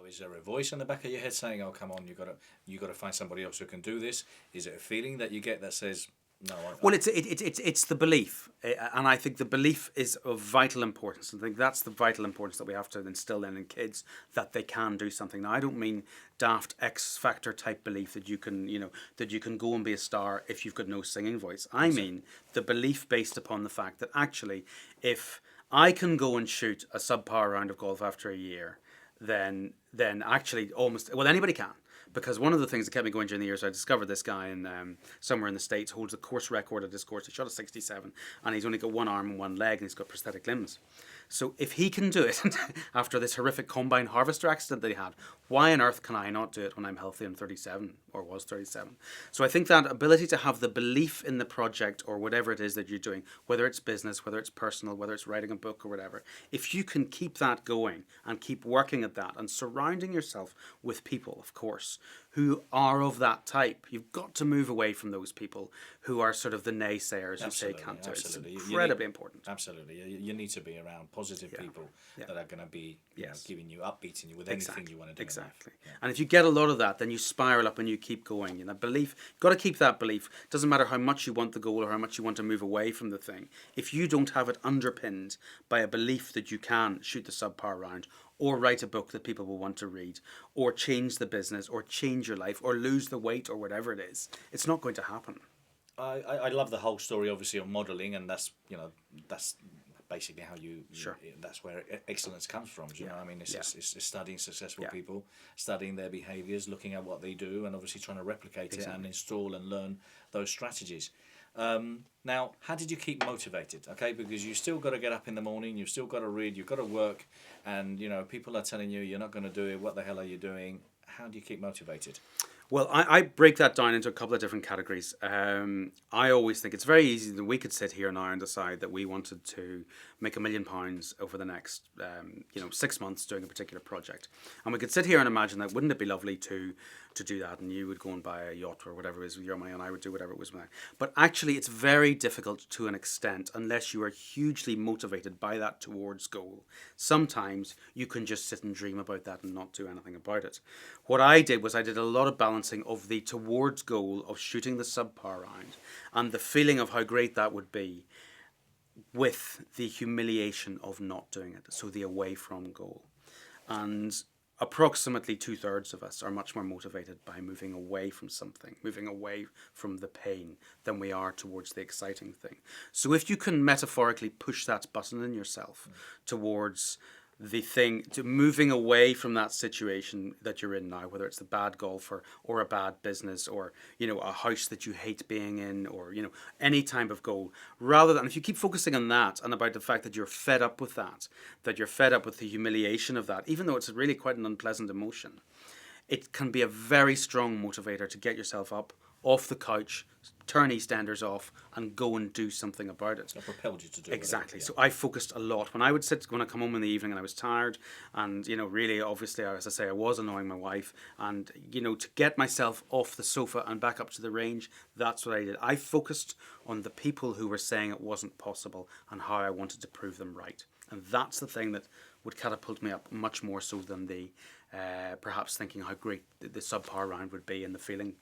is there a voice in the back of your head saying, "Oh, come on, you got to find somebody else who can do this"? Is it a feeling that you get that says, "No, Well, it's the belief, and I think the belief is of vital importance. I think that's the vital importance that we have to instill in kids, that they can do something. Now, I don't mean daft X Factor type belief that you can, that you can go and be a star if you've got no singing voice. I mean the belief based upon the fact that actually, if I can go and shoot a subpar round of golf after a year, then actually almost, well, anybody can. Because one of the things that kept me going during the years, I discovered this guy in somewhere in the States holds a course record at this course. He shot a 67, and he's only got one arm and one leg, and he's got prosthetic limbs. So if he can do it after this horrific combine harvester accident that he had, why on earth can I not do it when I'm healthy and 37, or was 37? So I think that ability to have the belief in the project or whatever it is that you're doing, whether it's business, whether it's personal, whether it's writing a book or whatever, if you can keep that going and keep working at that and surrounding yourself with people, of course, who are of that type, you've got to move away from those people who are sort of the naysayers who say can't do it. It's incredibly important. Absolutely. You need to be around positive people that are going to be giving you, upbeating you with anything you want to do. Exactly. And if you get a lot of that, then you spiral up and you keep going. Belief, you've got to keep that belief. Doesn't matter how much you want the goal or how much you want to move away from the thing. If you don't have it underpinned by a belief that you can shoot the subpar round, or write a book that people will want to read, or change the business, or change your life, or lose the weight, or whatever it is, it's not going to happen. I love the whole story, obviously, of modelling, and that's basically how you that's where excellence comes from. You know, I mean, it's studying successful people, studying their behaviours, looking at what they do, and obviously trying to replicate it and install and learn those strategies. Now, how did you keep motivated? Okay, because you still got to get up in the morning, you've still got to read, you've got to work, and people are telling you you're not going to do it. What the hell are you doing? How do you keep motivated? Well, I break that down into a couple of different categories. I always think it's very easy that we could sit here now and decide that we wanted to make £1,000,000 over the next 6 months doing a particular project, and we could sit here and imagine that. Wouldn't it be lovely to do that? And you would go and buy a yacht or whatever it is with your money, and I would do whatever it was with mine. But actually, it's very difficult to an extent unless you are hugely motivated by that towards goal. Sometimes you can just sit and dream about that and not do anything about it. What I did was I did a lot of balancing of the towards goal of shooting the subpar round and the feeling of how great that would be with the humiliation of not doing it, so the away from goal. And approximately 2/3 of us are much more motivated by moving away from something, moving away from the pain, than we are towards the exciting thing. So if you can metaphorically push that button in yourself towards the thing, to moving away from that situation that you're in now, whether it's the bad golfer or a bad business or a house that you hate being in, or any type of goal, rather than, if you keep focusing on that and about the fact that you're fed up with that you're fed up with the humiliation of that, even though it's really quite an unpleasant emotion, it can be a very strong motivator to get yourself up off the couch, turn EastEnders off, and go and do something about it. That propelled you to do it. Exactly. So I focused a lot. When I come home in the evening and I was tired, and really, obviously, as I say, I was annoying my wife, and to get myself off the sofa and back up to the range, that's what I did. I focused on the people who were saying it wasn't possible and how I wanted to prove them right, and that's the thing that would catapult me up much more so than the perhaps thinking how great the subpar round would be and the feeling